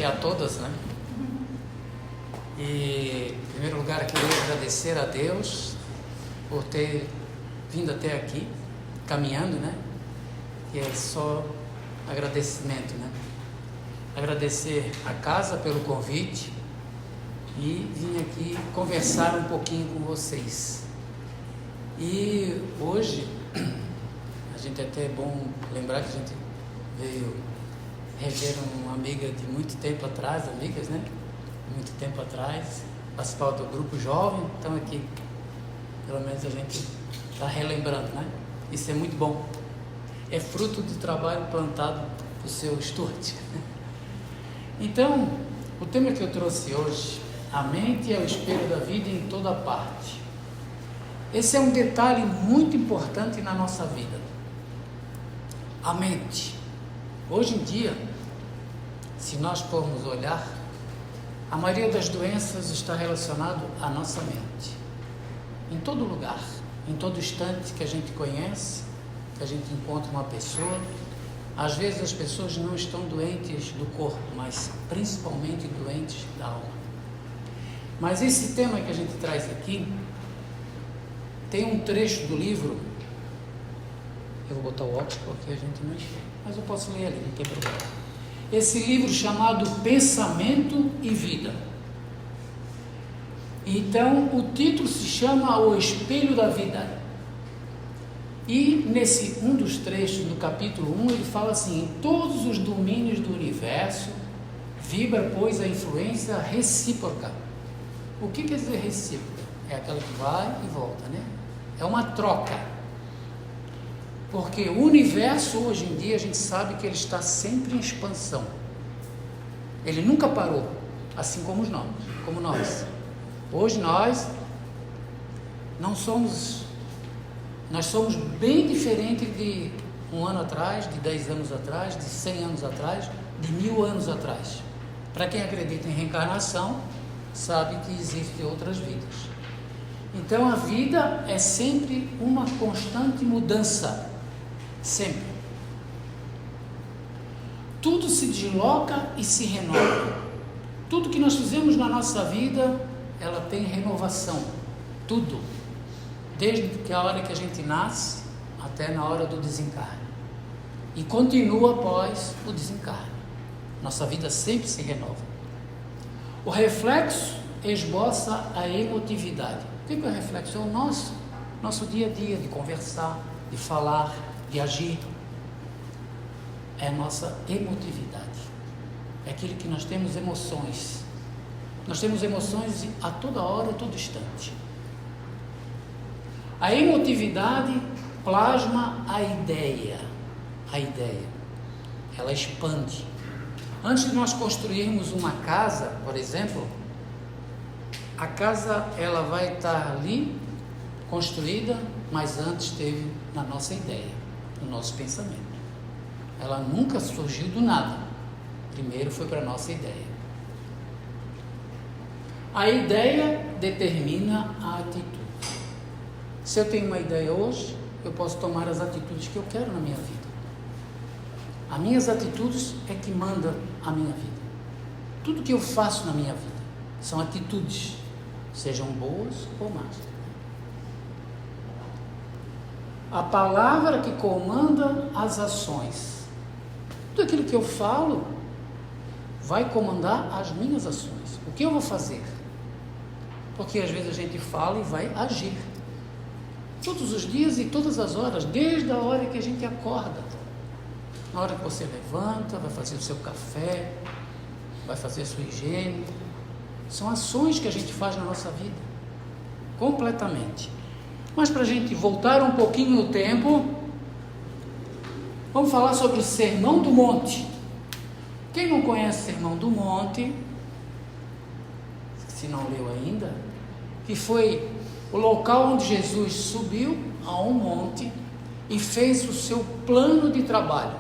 a todas, né? E, em primeiro lugar, eu queria agradecer a Deus por ter vindo até aqui, caminhando, né? Que é só agradecimento, né? Agradecer a casa pelo convite e vim aqui conversar um pouquinho com vocês. E hoje, a gente até é bom lembrar que a gente veio rever uma amiga de muito tempo atrás, amigas, né? Muito tempo atrás, participar do grupo jovem, então aqui, pelo menos a gente está relembrando, né? Isso é muito bom. É fruto do trabalho plantado do seu Stuart. Então, o tema que eu trouxe hoje, a mente é o espelho da vida em toda parte. Esse é um detalhe muito importante na nossa vida. A mente. Hoje em dia, se nós formos olhar, a maioria das doenças está relacionada à nossa mente. Em todo lugar, em todo instante que a gente conhece, que a gente encontra uma pessoa, às vezes as pessoas não estão doentes do corpo, mas principalmente doentes da alma. Mas esse tema que a gente traz aqui, tem um trecho do livro, eu vou botar o óculos porque a gente não enxerga, mas eu posso ler ali, não tem problema. Esse livro chamado Pensamento e Vida. Então, o título se chama O Espelho da Vida. E nesse um dos trechos do capítulo 1, ele fala assim: em todos os domínios do universo vibra, pois, a influência recíproca. O que quer dizer recíproca? É aquela que vai e volta, né? É uma troca. Porque o universo, hoje em dia, a gente sabe que ele está sempre em expansão. Ele nunca parou, assim como nós. Hoje nós somos bem diferentes de um ano atrás, de 10 anos atrás, de 100 anos atrás, de 1000 anos atrás. Para quem acredita em reencarnação, sabe que existem outras vidas. Então a vida é sempre uma constante mudança, sempre. Tudo se desloca e se renova. Tudo que nós fizemos na nossa vida, ela tem renovação, tudo. Desde a hora que a gente nasce até na hora do desencarne. E continua após o desencarne. Nossa vida sempre se renova. O reflexo esboça a emotividade. O que é o reflexo? É o nosso dia a dia, de conversar, de falar, de agir. É a nossa emotividade. É aquilo que nós temos emoções. Nós temos emoções a toda hora, a todo instante. A emotividade plasma a ideia. A ideia. Ela expande. Antes de nós construirmos uma casa, por exemplo, a casa ela vai estar ali construída, mas antes teve na nossa ideia, no nosso pensamento. Ela nunca surgiu do nada. Primeiro foi para a nossa ideia. A ideia determina a atitude. Se eu tenho uma ideia hoje, eu posso tomar as atitudes que eu quero na minha vida. As minhas atitudes é que mandam a minha vida. Tudo que eu faço na minha vida são atitudes, sejam boas ou más. A palavra que comanda as ações. Tudo aquilo que eu falo vai comandar as minhas ações. O que eu vou fazer? Porque às vezes a gente fala e vai agir. Todos os dias e todas as horas, desde a hora que a gente acorda. Na hora que você levanta, vai fazer o seu café, vai fazer a sua higiene. São ações que a gente faz na nossa vida. Completamente. Mas para a gente voltar um pouquinho no tempo, vamos falar sobre o Sermão do Monte. Quem não conhece o Sermão do Monte, se não leu ainda, que foi o local onde Jesus subiu a um monte e fez o seu plano de trabalho,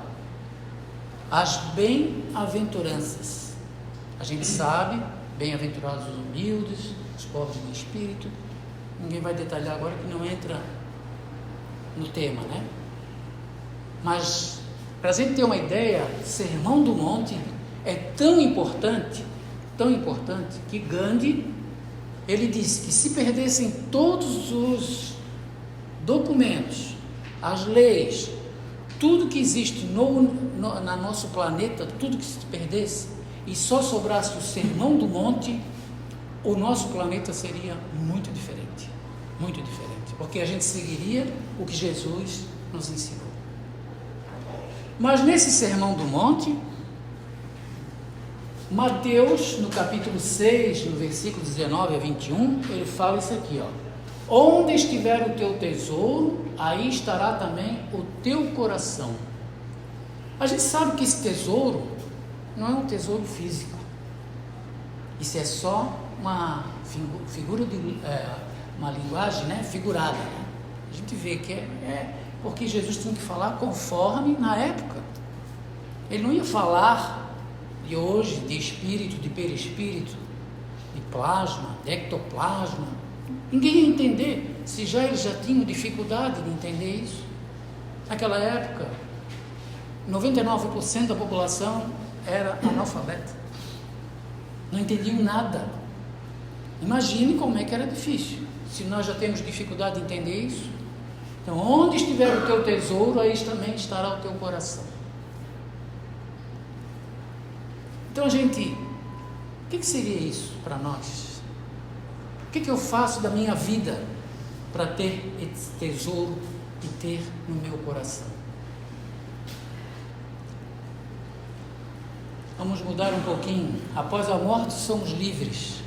as bem-aventuranças. A gente sabe, bem-aventurados os humildes, os pobres de espírito. Ninguém vai detalhar agora que não entra no tema, né? Mas, para a gente ter uma ideia, Sermão do Monte é tão importante que Gandhi, ele disse que se perdessem todos os documentos, as leis, tudo que existe no nosso planeta, tudo que se perdesse, e só sobrasse o Sermão do Monte, o nosso planeta seria muito diferente, porque a gente seguiria o que Jesus nos ensinou. Mas nesse Sermão do Monte, Mateus, no capítulo 6, no versículo 19 a 21, ele fala isso aqui, onde estiver o teu tesouro, aí estará também o teu coração. A gente sabe que esse tesouro não é um tesouro físico, isso é só uma figura de uma linguagem, né, figurada, né? A gente vê que é porque Jesus tinha que falar conforme na época. Ele não ia falar de hoje, de espírito, de perispírito, de plasma, de ectoplasma. Ninguém ia entender, se eles já tinham dificuldade de entender isso. Naquela época, 99% da população era analfabeta, não entendiam nada. Imagine como é que era difícil, se nós já temos dificuldade de entender isso. Então, onde estiver o teu tesouro, aí também estará o teu coração. Então, gente, o que seria isso para nós? O que eu faço da minha vida para ter esse tesouro e ter no meu coração? Vamos mudar um pouquinho. Após a morte, somos livres.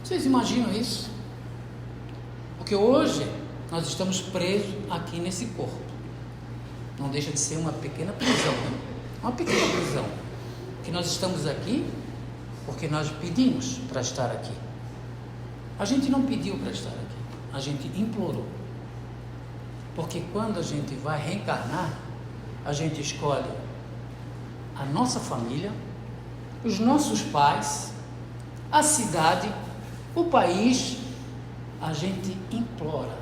Vocês imaginam isso? Porque hoje nós estamos presos aqui nesse corpo. Não deixa de ser uma pequena prisão, né? Uma pequena prisão. Que nós estamos aqui porque nós pedimos para estar aqui. A gente não pediu para estar aqui, a gente implorou. Porque quando a gente vai reencarnar, a gente escolhe a nossa família, os nossos pais, a cidade, o país. A gente implora.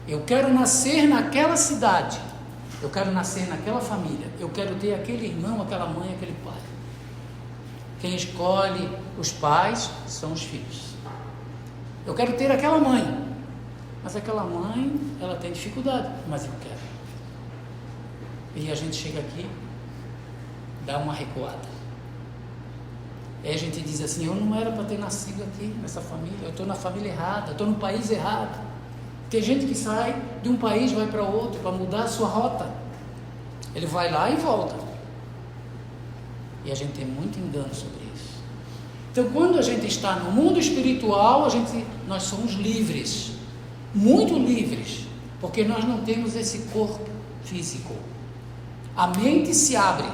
Eu quero nascer naquela cidade, eu quero nascer naquela família, eu quero ter aquele irmão, aquela mãe, aquele pai. Quem escolhe os pais são os filhos. Eu quero ter aquela mãe, mas aquela mãe, ela tem dificuldade, mas eu quero. E a gente chega aqui, dá uma recuada. Aí a gente diz assim, eu não era para ter nascido aqui, nessa família, eu estou na família errada, eu estou no país errado. Tem gente que sai de um país, vai para outro, para mudar a sua rota. Ele vai lá e volta. E a gente tem muito engano sobre isso. Então, quando a gente está no mundo espiritual, nós somos livres, muito livres, porque nós não temos esse corpo físico. A mente se abre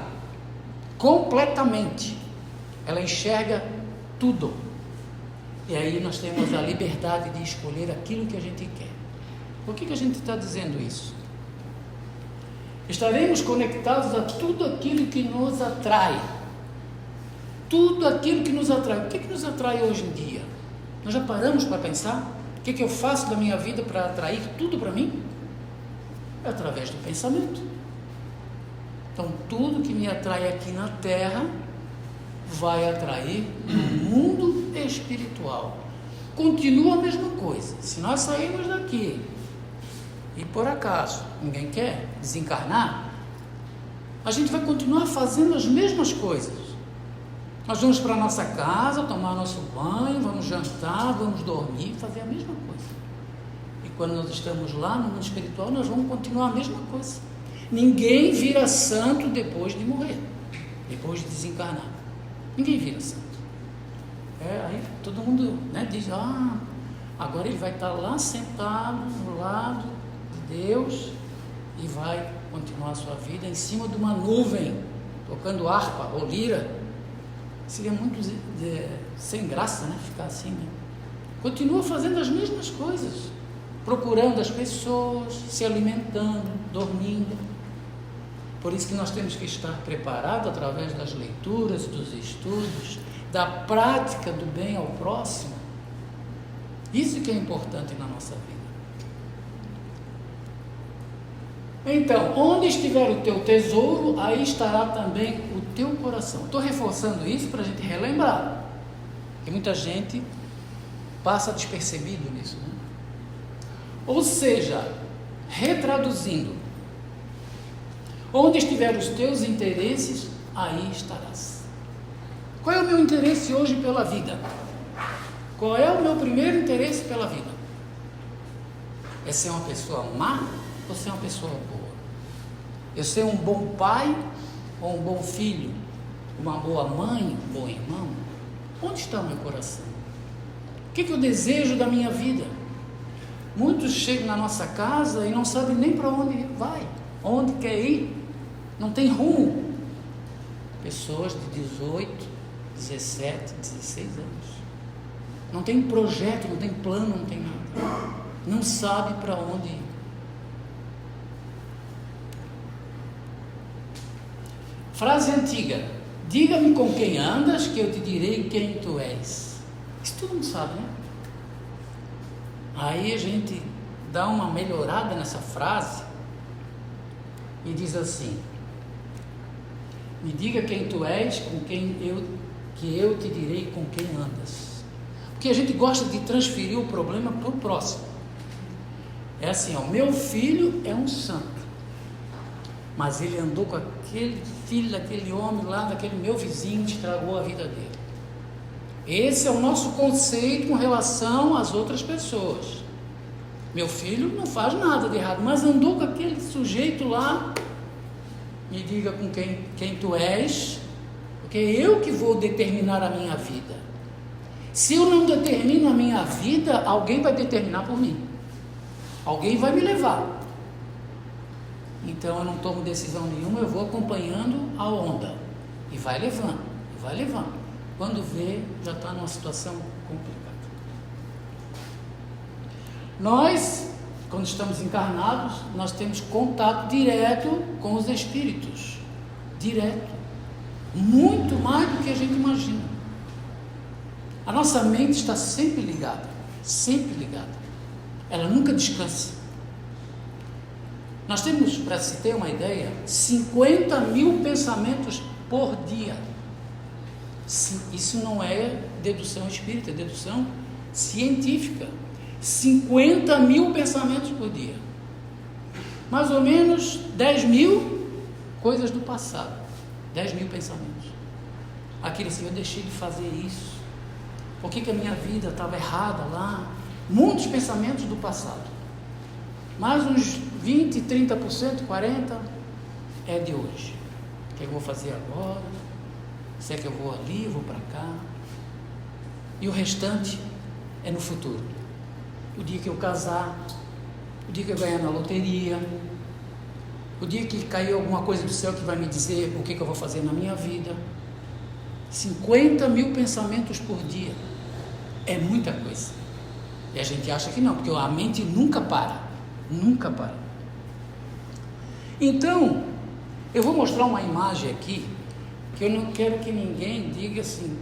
completamente, ela enxerga tudo. E aí nós temos a liberdade de escolher aquilo que a gente quer. Por que a gente está dizendo isso? Estaremos conectados a tudo aquilo que nos atrai. Tudo aquilo que nos atrai. O que nos atrai hoje em dia? Nós já paramos para pensar? O que eu faço da minha vida para atrair tudo para mim? É através do pensamento. Então, tudo que me atrai aqui na Terra vai atrair no mundo espiritual. Continua a mesma coisa. Se nós sairmos daqui e por acaso ninguém quer desencarnar, a gente vai continuar fazendo as mesmas coisas. Nós vamos para a nossa casa, tomar nosso banho, vamos jantar, vamos dormir, fazer a mesma coisa. E quando nós estamos lá no mundo espiritual, nós vamos continuar a mesma coisa. Ninguém vira santo depois de morrer, depois de desencarnar. Ninguém vira santo. Aí todo mundo, né, diz, agora ele vai estar lá sentado no lado de Deus e vai continuar a sua vida em cima de uma nuvem, tocando harpa ou lira. Seria muito sem graça, né, ficar assim, né? Continua fazendo as mesmas coisas, procurando as pessoas, se alimentando, dormindo. Por isso que nós temos que estar preparados através das leituras, dos estudos, da prática do bem ao próximo. Isso que é importante na nossa vida. Então, onde estiver o teu tesouro, aí estará também o teu coração. Estou reforçando isso para a gente relembrar, porque muita gente passa despercebido nisso, né? Ou seja, retraduzindo, onde estiver os teus interesses, aí estarás. Qual é o meu interesse hoje pela vida? Qual é o meu primeiro interesse pela vida? É ser uma pessoa má ou ser uma pessoa boa? Eu ser um bom pai ou um bom filho? Uma boa mãe, um bom irmão? Onde está o meu coração? O que eu desejo da minha vida? Muitos chegam na nossa casa e não sabem nem para onde vai, onde quer ir, não tem rumo. Pessoas de 18, 17, 16 anos. Não tem projeto, não tem plano, não tem nada. Não sabe para onde ir. Frase antiga: diga-me com quem andas, que eu te direi quem tu és. Isso todo mundo sabe, né? Aí a gente dá uma melhorada nessa frase e diz assim: me diga quem tu és, que eu te direi com quem andas. Porque a gente gosta de transferir o problema para o próximo. É assim, ó, meu filho é um santo, mas ele andou com aquele filho daquele homem lá, daquele meu vizinho, que estragou a vida dele. Esse é o nosso conceito com relação às outras pessoas. Meu filho não faz nada de errado, mas andou com aquele sujeito lá. Me diga com quem tu és, porque é eu que vou determinar a minha vida. Se eu não determino a minha vida, alguém vai determinar por mim. Alguém vai me levar. Então eu não tomo decisão nenhuma, eu vou acompanhando a onda. E vai levando, e vai levando. Quando vê, já está numa situação complicada. Nós, quando estamos encarnados, nós temos contato direto com os espíritos. Direto. Muito mais do que a gente imagina. A nossa mente está sempre ligada. Sempre ligada. Ela nunca descansa. Nós temos, para se ter uma ideia, 50 mil pensamentos por dia. Isso não é dedução espírita, é dedução científica. 50 mil pensamentos por dia. Mais ou menos 10 mil coisas do passado. 10 mil pensamentos. Aquilo assim, eu deixei de fazer isso. Por que a minha vida estava errada lá? Muitos pensamentos do passado. Mais uns 20, 30%, 40% é de hoje. O que eu vou fazer agora? Se é que eu vou ali, eu vou para cá. E o restante é no futuro. O dia que eu casar, o dia que eu ganhar na loteria, o dia que cair alguma coisa do céu que vai me dizer o que eu vou fazer na minha vida. 50 mil pensamentos por dia. É muita coisa. E a gente acha que não, porque a mente nunca para. Nunca para. Então, eu vou mostrar uma imagem aqui, que eu não quero que ninguém diga assim,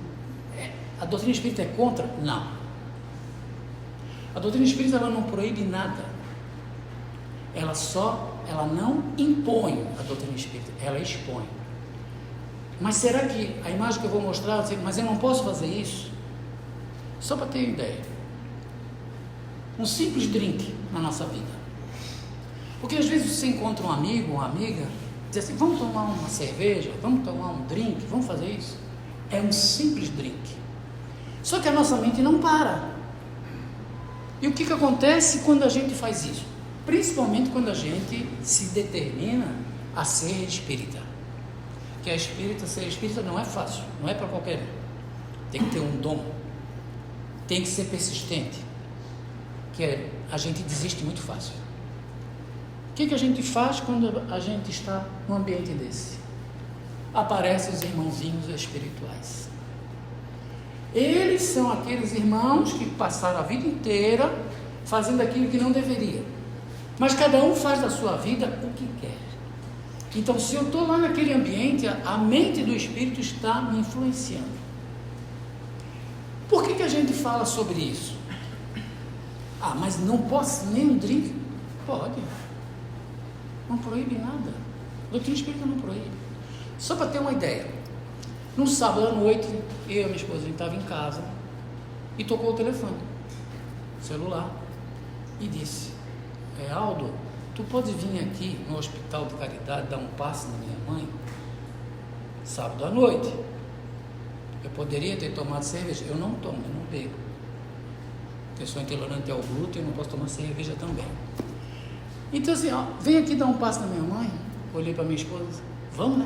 a doutrina espírita é contra? Não. A doutrina espírita, ela não proíbe nada. Ela não impõe a doutrina espírita, ela expõe. Mas será que a imagem que eu vou mostrar, mas eu não posso fazer isso? Só para ter uma ideia. Um simples drink na nossa vida. Porque às vezes você encontra um amigo, uma amiga, diz assim, vamos tomar uma cerveja, vamos tomar um drink, vamos fazer isso? É um simples drink. Só que a nossa mente não para. E o que acontece quando a gente faz isso? Principalmente quando a gente se determina a ser espírita. Que ser espírita não é fácil, não é para qualquer um. Tem que ter um dom, tem que ser persistente, que a gente desiste muito fácil. O que a gente faz quando a gente está num ambiente desse? Aparecem os irmãozinhos espirituais. Eles são aqueles irmãos que passaram a vida inteira fazendo aquilo que não deveria. Mas cada um faz da sua vida o que quer. Então, se eu estou lá naquele ambiente, a mente do espírito está me influenciando. Por que a gente fala sobre isso? Ah, mas não posso nem um drink? Pode. Não proíbe nada. A doutrina espírita não proíbe. Só para ter uma ideia, num sábado à noite, eu e minha esposa, a gente estava em casa e tocou o telefone, celular, e disse: Aldo, tu pode vir aqui no Hospital de Caridade dar um passe na minha mãe? Sábado à noite. Eu poderia ter tomado cerveja, eu não tomo, eu não bebo. Eu sou intolerante ao glúten, eu não posso tomar cerveja também. Então assim, vem aqui dar um passe na minha mãe. Olhei para minha esposa, vamos, né?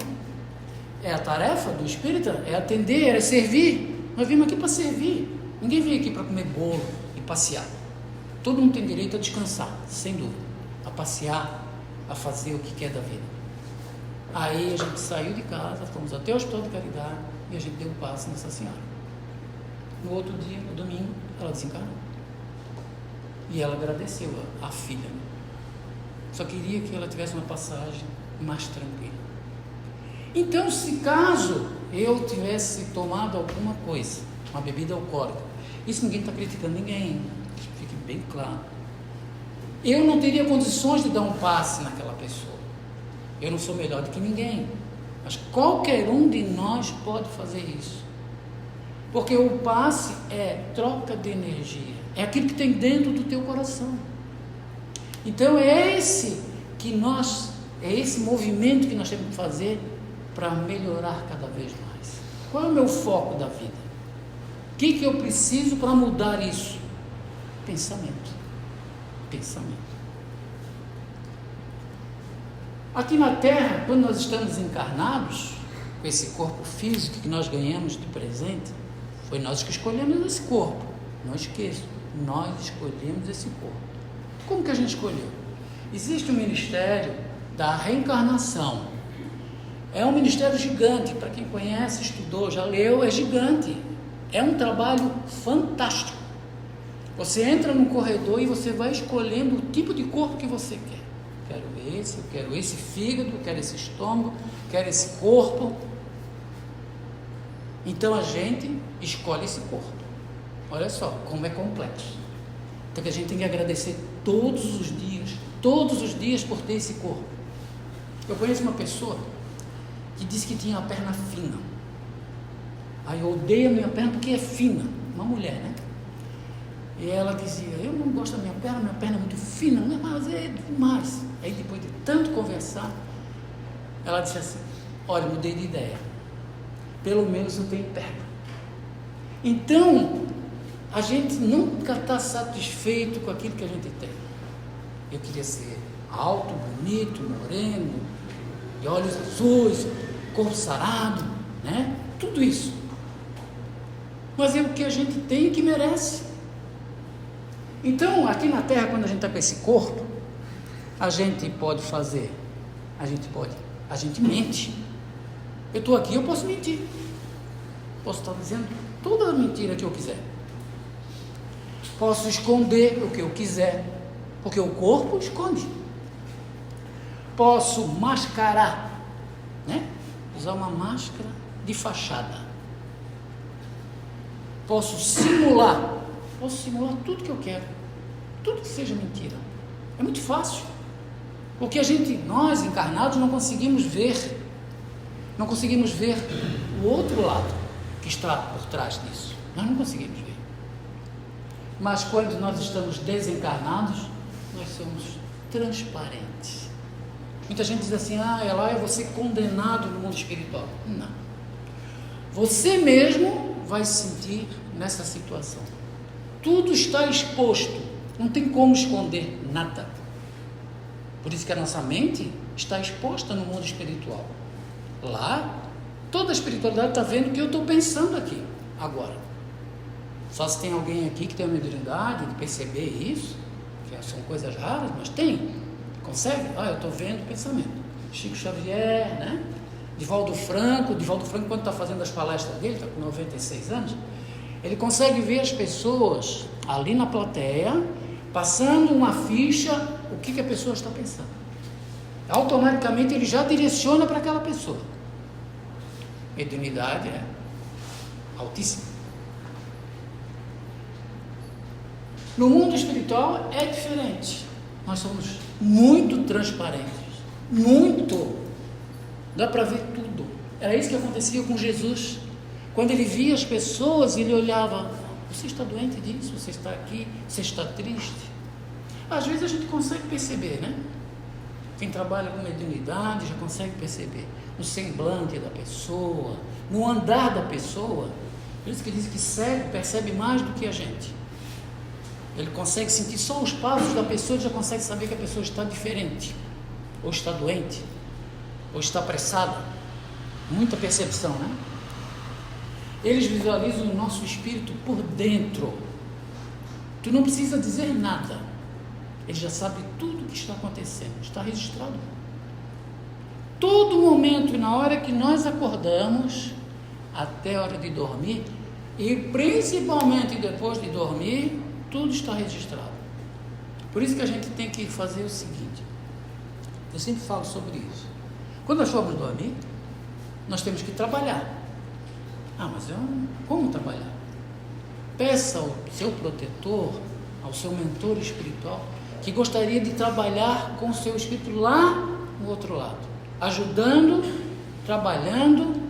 É a tarefa do espírita, é atender, é servir. Nós vimos aqui para servir. Ninguém veio aqui para comer bolo e passear. Todo mundo tem direito a descansar, sem dúvida, a passear, a fazer o que quer da vida. Aí a gente saiu de casa, fomos até o Hospital de Caridade e a gente deu um passe nessa senhora. No outro dia, no domingo, ela desencarnou. E ela agradeceu a filha, né? Só queria que ela tivesse uma passagem mais tranquila. Então, se caso eu tivesse tomado alguma coisa, uma bebida alcoólica, isso ninguém está criticando ninguém, fique bem claro, eu não teria condições de dar um passe naquela pessoa. Eu não sou melhor do que ninguém, mas qualquer um de nós pode fazer isso, porque o passe é troca de energia, é aquilo que tem dentro do teu coração. Então é esse movimento que nós temos que fazer para melhorar cada vez mais. Qual é o meu foco da vida? O que eu preciso para mudar isso? Pensamento. Aqui na Terra, quando nós estamos encarnados, com esse corpo físico que nós ganhamos de presente, foi nós que escolhemos esse corpo. Não esqueça, nós escolhemos esse corpo. Como que a gente escolheu? Existe um ministério da reencarnação. É um ministério gigante, para quem conhece, estudou, já leu, é gigante. É um trabalho fantástico. Você entra num corredor e você vai escolhendo o tipo de corpo que você quer. Eu quero esse fígado, eu quero esse estômago, eu quero esse corpo. Então a gente escolhe esse corpo. Olha só como é complexo. Então a gente tem que agradecer todos os dias por ter esse corpo. Eu conheço uma pessoa que disse que tinha a perna fina. Aí eu odeio a minha perna porque é fina, uma mulher, né? E ela dizia: eu não gosto da minha perna é muito fina, mas é demais. Aí depois de tanto conversar, ela disse assim: olha, mudei de ideia, pelo menos eu tenho perna. Então a gente nunca está satisfeito com aquilo que a gente tem. Eu queria ser alto, bonito, moreno, de olhos azuis, corpo sarado, né? Tudo isso. Mas é o que a gente tem e que merece. Então, aqui na Terra, quando a gente está com esse corpo, a gente pode fazer, a gente mente. Eu estou aqui, eu posso mentir. Posso estar dizendo toda a mentira que eu quiser. Posso esconder o que eu quiser, porque o corpo esconde. Posso mascarar, né? Usar uma máscara de fachada. Posso simular tudo que eu quero, tudo que seja mentira. É muito fácil, porque nós encarnados não conseguimos ver o outro lado que está por trás disso. Nós não conseguimos ver. Mas quando nós estamos desencarnados, nós somos transparentes. Muita gente diz assim: eu vou ser condenado no mundo espiritual. Não. Você mesmo vai se sentir nessa situação. Tudo está exposto, não tem como esconder nada. Por isso que a nossa mente está exposta no mundo espiritual. Lá, toda a espiritualidade está vendo o que eu estou pensando aqui, agora. Só se tem alguém aqui que tem a mediunidade de perceber isso, que são coisas raras, mas tem. Consegue? Eu estou vendo o pensamento. Chico Xavier, né? Divaldo Franco, quando está fazendo as palestras dele, está com 96 anos, ele consegue ver as pessoas ali na plateia, passando uma ficha, o que a pessoa está pensando. Automaticamente ele já direciona para aquela pessoa. Mediunidade é altíssima. No mundo espiritual é diferente. Nós somos muito transparentes. Muito. Dá para ver tudo. Era isso que acontecia com Jesus. Quando ele via as pessoas, ele olhava: você está doente disso? Você está aqui? Você está triste? Às vezes a gente consegue perceber, né? Quem trabalha com mediunidade já consegue perceber no semblante da pessoa, no andar da pessoa. Por isso que diz que cego percebe mais do que a gente. Ele consegue sentir só os passos da pessoa, ele já consegue saber que a pessoa está diferente, ou está doente, ou está apressada. Muita percepção, né? Eles visualizam o nosso espírito por dentro. Tu não precisa dizer nada. Ele já sabe tudo o que está acontecendo, está registrado. Todo momento, na hora que nós acordamos, até a hora de dormir, e principalmente depois de dormir, tudo está registrado. Por isso que a gente tem que fazer o seguinte, eu sempre falo sobre isso. Quando nós formos dormir, nós temos que trabalhar. Mas como trabalhar? Peça ao seu protetor, ao seu mentor espiritual, que gostaria de trabalhar com o seu espírito lá no outro lado, ajudando, trabalhando,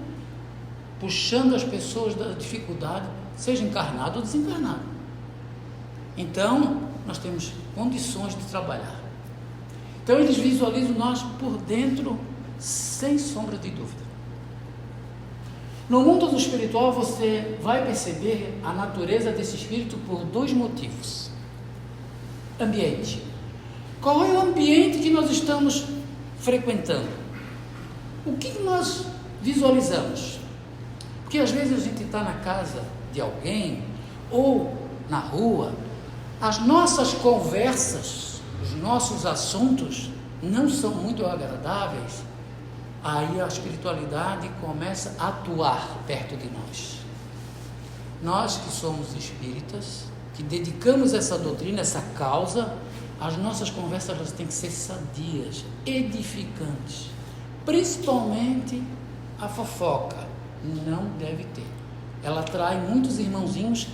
puxando as pessoas da dificuldade, seja encarnado ou desencarnado. Então, nós temos condições de trabalhar. Então, eles visualizam nós por dentro, sem sombra de dúvida. No mundo do espiritual, você vai perceber a natureza desse espírito por dois motivos. Ambiente. Qual é o ambiente que nós estamos frequentando? O que nós visualizamos? Porque às vezes a gente está na casa de alguém ou na rua, as nossas conversas, os nossos assuntos não são muito agradáveis. Aí a espiritualidade começa a atuar perto de nós. Nós que somos espíritas, que dedicamos essa doutrina, essa causa, as nossas conversas elas têm que ser sadias, edificantes. Principalmente a fofoca, não deve ter. Ela atrai muitos irmãozinhos,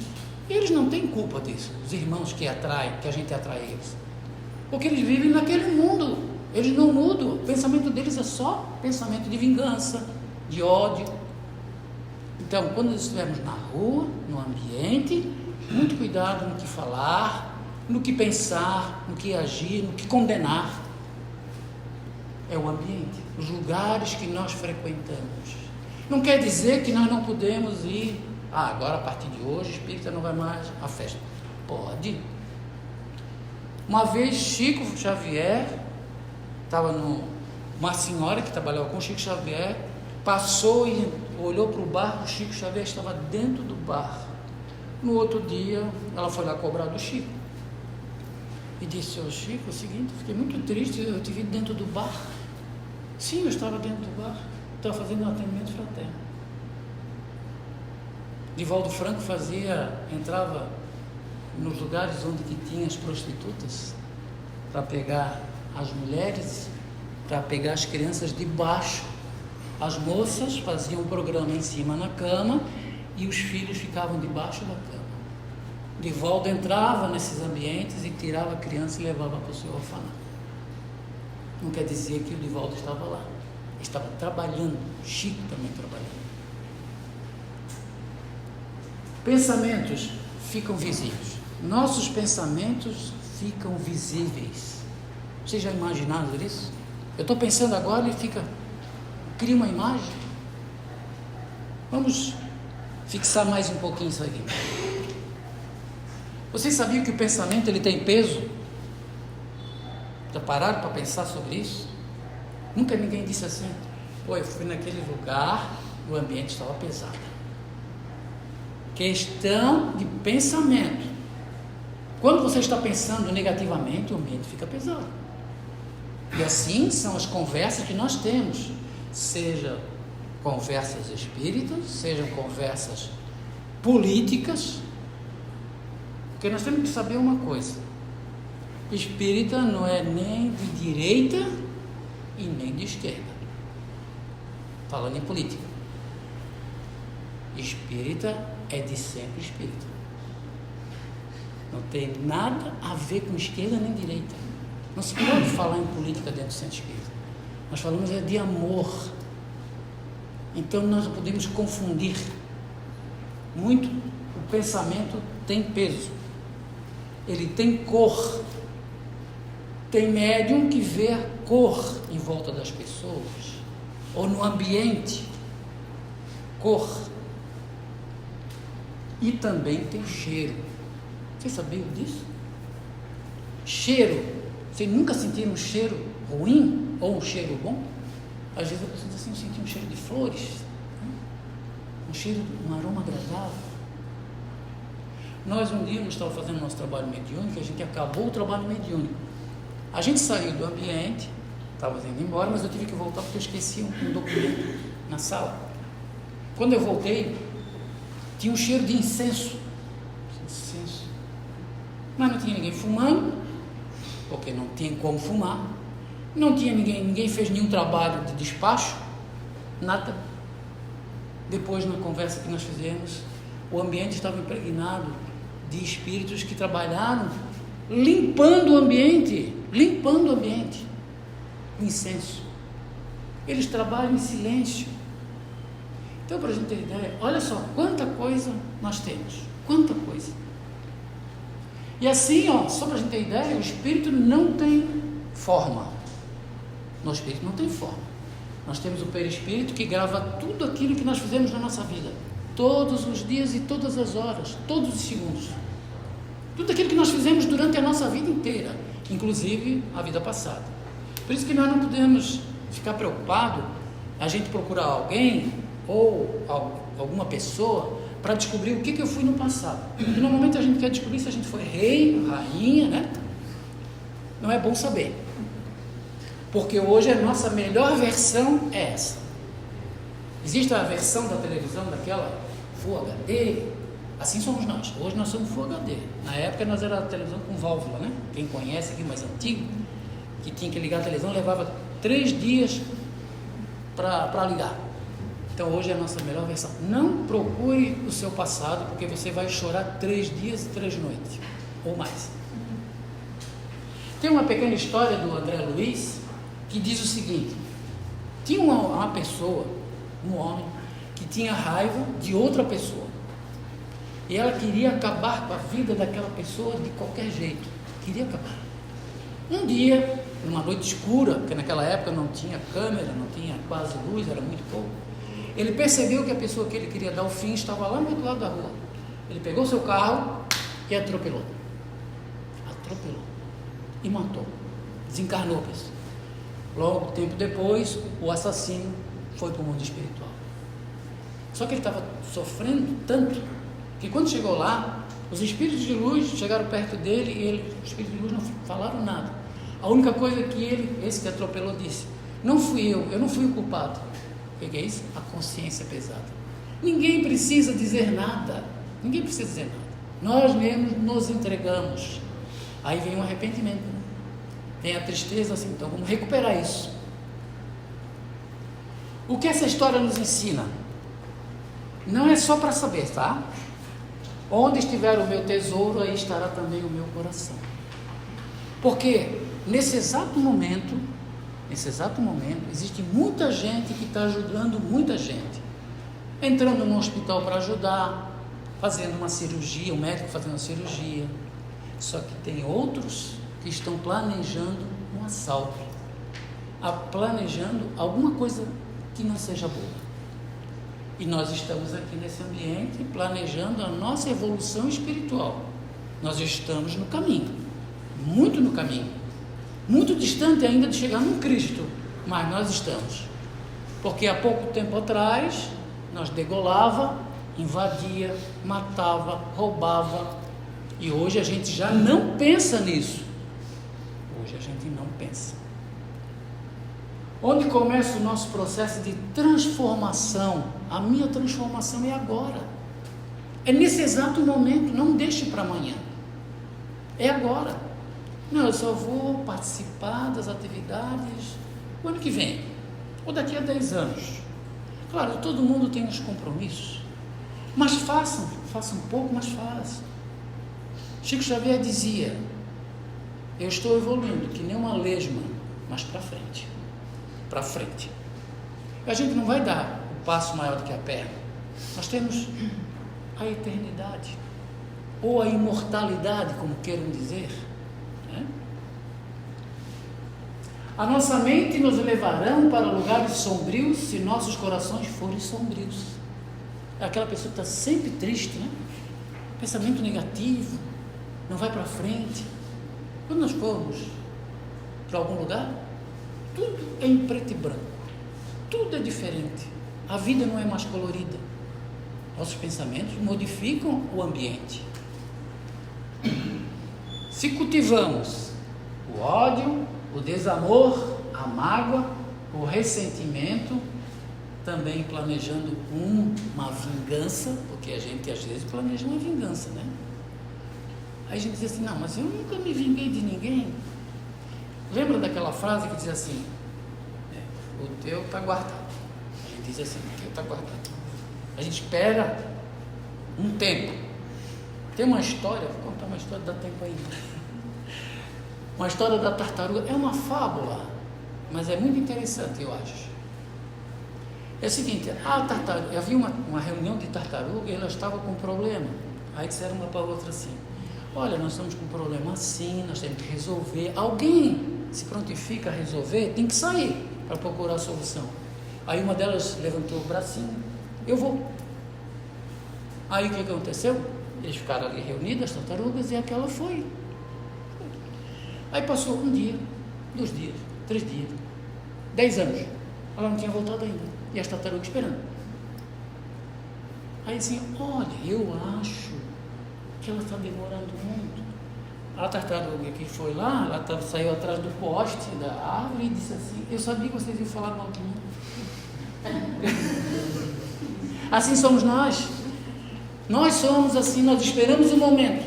eles não têm culpa disso, os irmãos que a gente atrai eles. Porque eles vivem naquele mundo. Eles não mudam, o pensamento deles é só pensamento de vingança, de ódio. Então, quando estivermos na rua, no ambiente, muito cuidado no que falar, no que pensar, no que agir, no que condenar. É o ambiente, os lugares que nós frequentamos. Não quer dizer que nós não podemos ir, agora a partir de hoje, espírita não vai mais à festa. Pode. Uma vez Chico Xavier estava uma senhora que trabalhava com Chico Xavier, passou e olhou para o bar, o Chico Xavier estava dentro do bar. No outro dia, ela foi lá cobrar do Chico e disse: ô Chico, é o seguinte, fiquei muito triste, eu te vi dentro do bar. Sim, eu estava dentro do bar, estava fazendo um atendimento fraterno. Divaldo Franco entrava nos lugares onde que tinha as prostitutas para pegar as mulheres, para pegar as crianças de baixo. As moças faziam um programa em cima na cama e os filhos ficavam debaixo da cama. Divaldo entrava nesses ambientes e tirava a criança e levava para o seu orfanato. Não quer dizer que o Divaldo estava lá, ele estava trabalhando, Chico também trabalhando. Pensamentos ficam visíveis, nossos pensamentos ficam visíveis. Vocês já imaginaram isso? Eu estou pensando agora e cria uma imagem. Vamos fixar mais um pouquinho isso aqui. Vocês sabiam que o pensamento ele tem peso? Já pararam para pensar sobre isso? Nunca ninguém disse assim: eu fui naquele lugar, o ambiente estava pesado. Questão de pensamento. Quando você está pensando negativamente, o ambiente fica pesado. E assim são as conversas que nós temos, seja conversas espíritas, sejam conversas políticas, porque nós temos que saber uma coisa: espírita não é nem de direita e nem de esquerda, falando em política. Espírita é de sempre espírita, não tem nada a ver com esquerda nem direita. Não se pode falar em política dentro do centro espírita. Nós falamos de amor. Então nós não podemos confundir. Muito, o pensamento tem peso, ele tem cor. Tem médium que vê a cor em volta das pessoas, ou no ambiente, cor. E também tem cheiro. Vocês sabiam disso? Cheiro. Vocês nunca sentiram um cheiro ruim ou um cheiro bom? Às vezes a pessoa diz assim, eu senti um cheiro de flores, um cheiro, um aroma agradável. Nós um dia, nós estávamos fazendo nosso trabalho mediúnico, a gente acabou o trabalho mediúnico. A gente saiu do ambiente, estava indo embora, mas eu tive que voltar porque eu esqueci um documento na sala. Quando eu voltei, tinha um cheiro de incenso. Mas não tinha ninguém fumando, porque não tinha como fumar. Não tinha ninguém fez nenhum trabalho de despacho, nada. Depois, na conversa que nós fizemos, o ambiente estava impregnado de espíritos que trabalharam limpando o ambiente, o incenso. Eles trabalham em silêncio. Então, para a gente ter ideia, olha só quanta coisa nós temos, quanta coisa. E assim, só para a gente ter ideia, o espírito não tem forma. No espírito não tem forma. Nós temos o perispírito que grava tudo aquilo que nós fizemos na nossa vida, todos os dias e todas as horas, todos os segundos. Tudo aquilo que nós fizemos durante a nossa vida inteira, inclusive a vida passada. Por isso que nós não podemos ficar preocupados a gente procurar alguém ou alguma pessoa para descobrir o que eu fui no passado. E normalmente a gente quer descobrir se a gente foi rei, rainha, né? Não é bom saber. Porque hoje a nossa melhor versão é essa. Existe a versão da televisão daquela Full HD, assim somos nós. Hoje nós somos Full HD. Na época nós era a televisão com válvula, né? Quem conhece aqui mais antigo, que tinha que ligar a televisão, levava 3 dias para ligar. Então hoje é a nossa melhor versão. Não procure o seu passado, porque você vai chorar 3 dias e 3 noites, ou mais. Tem uma pequena história do André Luiz, que diz o seguinte: tinha uma pessoa, um homem, que tinha raiva de outra pessoa, e ela queria acabar com a vida daquela pessoa de qualquer jeito, queria acabar. Um dia, numa noite escura, porque naquela época não tinha câmera, não tinha quase luz, era muito pouco, ele percebeu que a pessoa que ele queria dar o fim estava lá no outro lado da rua. Ele pegou seu carro e atropelou e matou, desencarnou a pessoa. Logo, tempo depois, o assassino foi para o mundo espiritual. Só que ele estava sofrendo tanto, que quando chegou lá, os espíritos de luz chegaram perto dele e os espíritos de luz não falaram nada. A única coisa que esse que atropelou, disse: não fui eu não fui o culpado. O que é isso? A consciência pesada. Ninguém precisa dizer nada, nós mesmos nos entregamos. Aí vem o arrependimento, né? Vem a tristeza, assim, então vamos recuperar isso. O que essa história nos ensina? Não é só para saber, tá? Onde estiver o meu tesouro, aí estará também o meu coração. Porque nesse exato momento, existe muita gente que está ajudando muita gente. Entrando no hospital para ajudar, fazendo uma cirurgia, um médico fazendo uma cirurgia. Só que tem outros que estão planejando um assalto, planejando alguma coisa que não seja boa. E nós estamos aqui nesse ambiente planejando a nossa evolução espiritual. Nós estamos no caminho, muito no caminho, muito distante ainda de chegar no Cristo, mas nós estamos. Porque há pouco tempo atrás, nós degolava, invadia, matava, roubava, e hoje a gente já não pensa nisso. Hoje a gente não pensa. Onde começa o nosso processo de transformação? A minha transformação é agora. É nesse exato momento, não deixe para amanhã. É agora. Não, eu só vou participar das atividades o ano que vem, ou daqui a 10 anos. Claro, todo mundo tem os compromissos, mas façam um pouco, mas façam. Chico Xavier dizia: eu estou evoluindo que nem uma lesma, mas para frente. A gente não vai dar o passo maior do que a perna. Nós temos a eternidade, ou a imortalidade, como queiram dizer, né? A nossa mente nos levarão para lugares sombrios se nossos corações forem sombrios. É aquela pessoa que está sempre triste, né? Pensamento negativo, não vai para frente. Quando nós formos para algum lugar, tudo é em preto e branco, tudo é diferente, a vida não é mais colorida, nossos pensamentos modificam o ambiente. Se cultivamos o ódio, o desamor, a mágoa, o ressentimento, também planejando uma vingança, porque a gente às vezes planeja uma vingança, né? Aí a gente diz assim, não, mas eu nunca me vinguei de ninguém. Lembra daquela frase que diz assim, o teu está guardado. A gente diz assim, o teu está guardado. A gente espera um tempo. Tem uma história, vou contar uma história, dá tempo ainda. Uma história da tartaruga, é uma fábula, mas é muito interessante, eu acho. É o seguinte, a tartaruga, havia uma reunião de tartaruga e elas estavam com um problema. Aí disseram uma para a outra assim, olha, nós estamos com um problema assim, nós temos que resolver. Alguém se prontifica a resolver, tem que sair para procurar a solução. Aí uma delas levantou o bracinho, eu vou. Aí o que aconteceu? Eles ficaram ali reunidos, as tartarugas, e aquela foi. Aí passou um dia, 2 dias, 3 dias, 10 anos, ela não tinha voltado ainda, e as tartarugas esperando. Aí assim, olha, eu acho que ela está demorando muito. A tartaruga que foi lá, ela saiu atrás do poste da árvore e disse assim, eu sabia que vocês iam falar mal de mim. Assim somos nós. Nós somos assim, nós esperamos um momento,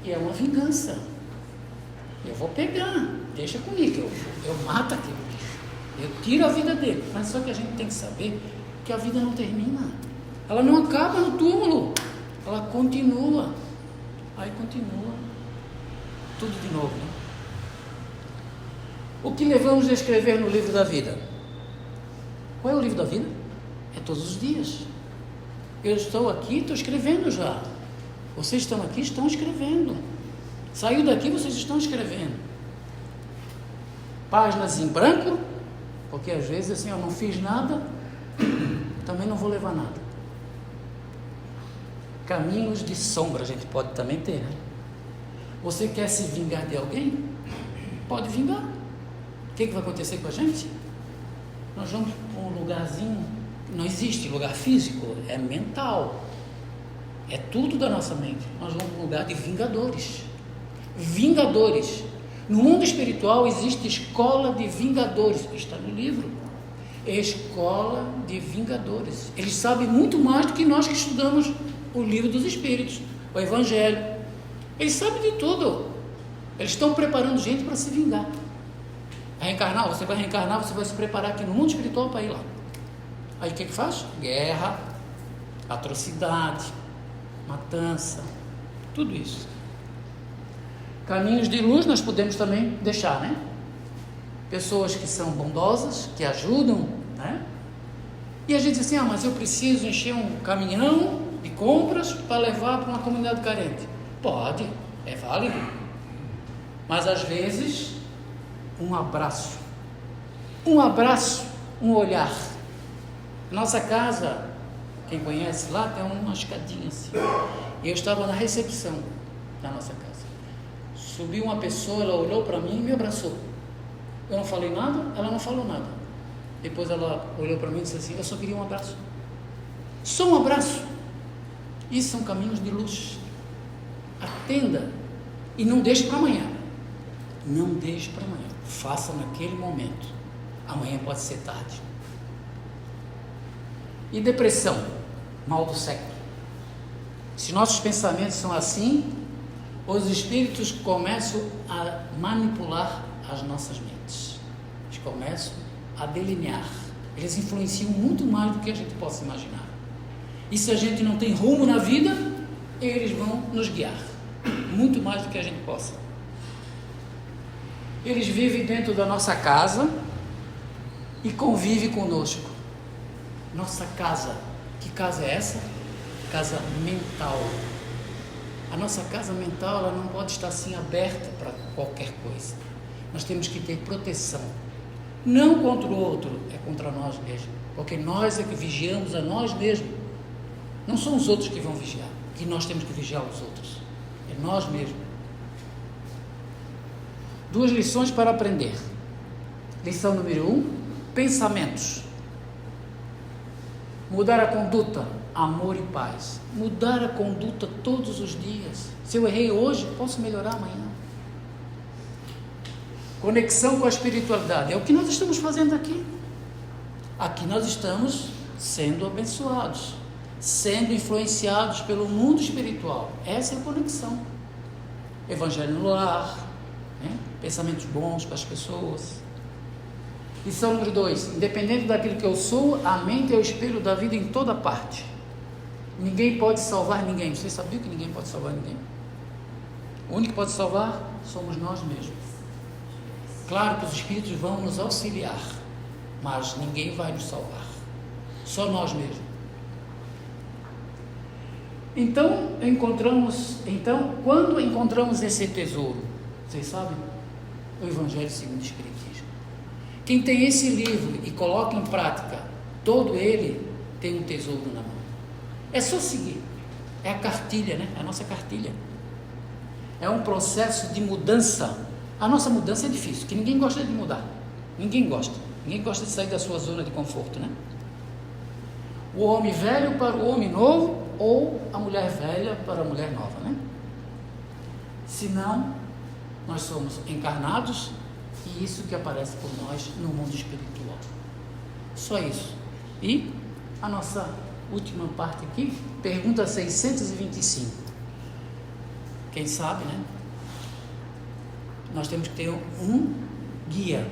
e é uma vingança. Eu vou pegar, deixa comigo, eu mato aquele bicho, eu tiro a vida dele. Mas só que a gente tem que saber que a vida não termina, ela não acaba no túmulo, ela continua. Aí continua tudo de novo, né? O que levamos a escrever no livro da vida? Qual é o livro da vida? É todos os dias. Eu estou aqui, estou escrevendo já. Vocês estão aqui, estão escrevendo. Saiu daqui, vocês estão escrevendo. Páginas em branco, porque às vezes assim, eu não fiz nada, também não vou levar nada. Caminhos de sombra a gente pode também ter, né? Você quer se vingar de alguém? Pode vingar. O que vai acontecer com a gente? Nós vamos para um lugarzinho, não existe lugar físico, é mental, é tudo da nossa mente. Nós vamos para um lugar de vingadores. Vingadores. No mundo espiritual existe escola de vingadores, está no livro. Escola de vingadores. Eles sabem muito mais do que nós que estudamos o livro dos Espíritos, o Evangelho. Eles sabem de tudo. Eles estão preparando gente para se vingar. Reencarnar, você vai reencarnar, você vai se preparar aqui no mundo espiritual para ir lá. Aí o que faz? Guerra, atrocidade, matança, tudo isso. Caminhos de luz nós podemos também deixar, né? Pessoas que são bondosas, que ajudam, né? E a gente diz assim, mas eu preciso encher um caminhão de compras para levar para uma comunidade carente. Pode, é válido. Mas às vezes, um abraço, um olhar. Nossa casa, quem conhece lá, tem uma escadinha assim. Eu estava na recepção da nossa casa. Subiu uma pessoa, ela olhou para mim e me abraçou. Eu não falei nada, ela não falou nada. Depois ela olhou para mim e disse assim, eu só queria um abraço. Só um abraço. Isso são caminhos de luz. Atenda e não deixe para amanhã. Não deixe para amanhã. Faça naquele momento. Amanhã pode ser tarde. E depressão, mal do século. Se nossos pensamentos são assim, os espíritos começam a manipular as nossas mentes. Eles começam a delinear. Eles influenciam muito mais do que a gente possa imaginar. E se a gente não tem rumo na vida, eles vão nos guiar. Muito mais do que a gente possa. Eles vivem dentro da nossa casa e convivem conosco. Nossa casa, que casa é essa? Casa mental. A nossa casa mental, ela não pode estar assim aberta para qualquer coisa. Nós temos que ter proteção. Não contra o outro, é contra nós mesmos. Porque nós é que vigiamos a nós mesmos. Não são os outros que vão vigiar, que nós temos que vigiar os outros. É nós mesmos. 2 lições para aprender. Lição número 1, pensamentos. Mudar a conduta, amor e paz. Mudar a conduta todos os dias. Se eu errei hoje, posso melhorar amanhã. Conexão com a espiritualidade. É o que nós estamos fazendo aqui. Aqui nós estamos sendo abençoados, sendo influenciados pelo mundo espiritual. Essa é a conexão. Evangelho no lar, né? Pensamentos bons para as pessoas. Lição número 2, independente daquilo que eu sou, a mente é o espelho da vida em toda parte. Ninguém pode salvar ninguém. Você sabia que ninguém pode salvar ninguém? O único que pode salvar somos nós mesmos. Claro que os Espíritos vão nos auxiliar, mas ninguém vai nos salvar. Só nós mesmos. Então, quando encontramos esse tesouro, vocês sabem? O Evangelho segundo o Espiritismo. Quem tem esse livro e coloca em prática, todo ele tem um tesouro na mão. É só seguir. É a cartilha, né? É a nossa cartilha. É um processo de mudança. A nossa mudança é difícil, que ninguém gosta de mudar. Ninguém gosta. Ninguém gosta de sair da sua zona de conforto, né? O homem velho para o homem novo, ou a mulher velha para a mulher nova, né? Senão, nós somos encarnados e isso que aparece por nós no mundo espiritual. Só isso. E a nossa última parte aqui, pergunta 625. Quem sabe, né? Nós temos que ter um guia.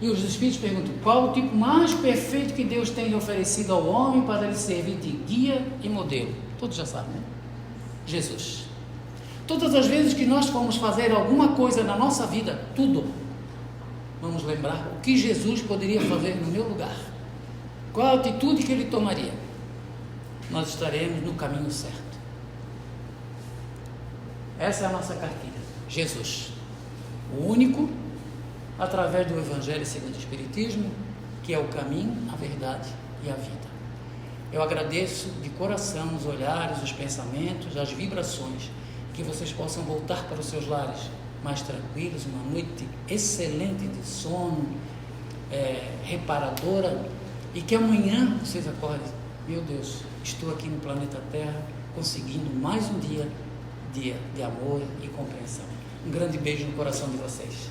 E os Espíritos perguntam, qual o tipo mais perfeito que Deus tem oferecido ao homem para lhe servir de guia e modelo? Todos já sabem, né? Jesus. Todas as vezes que nós formos fazer alguma coisa na nossa vida, tudo, vamos lembrar o que Jesus poderia fazer no meu lugar. Qual a atitude que ele tomaria? Nós estaremos no caminho certo. Essa é a nossa cartilha. Jesus, o único, através do Evangelho segundo o Espiritismo, que é o caminho, a verdade e a vida. Eu agradeço de coração os olhares, os pensamentos, as vibrações, que vocês possam voltar para os seus lares mais tranquilos, uma noite excelente de sono, reparadora, e que amanhã vocês acordem, meu Deus, estou aqui no planeta Terra, conseguindo mais um dia de amor e compreensão. Um grande beijo no coração de vocês.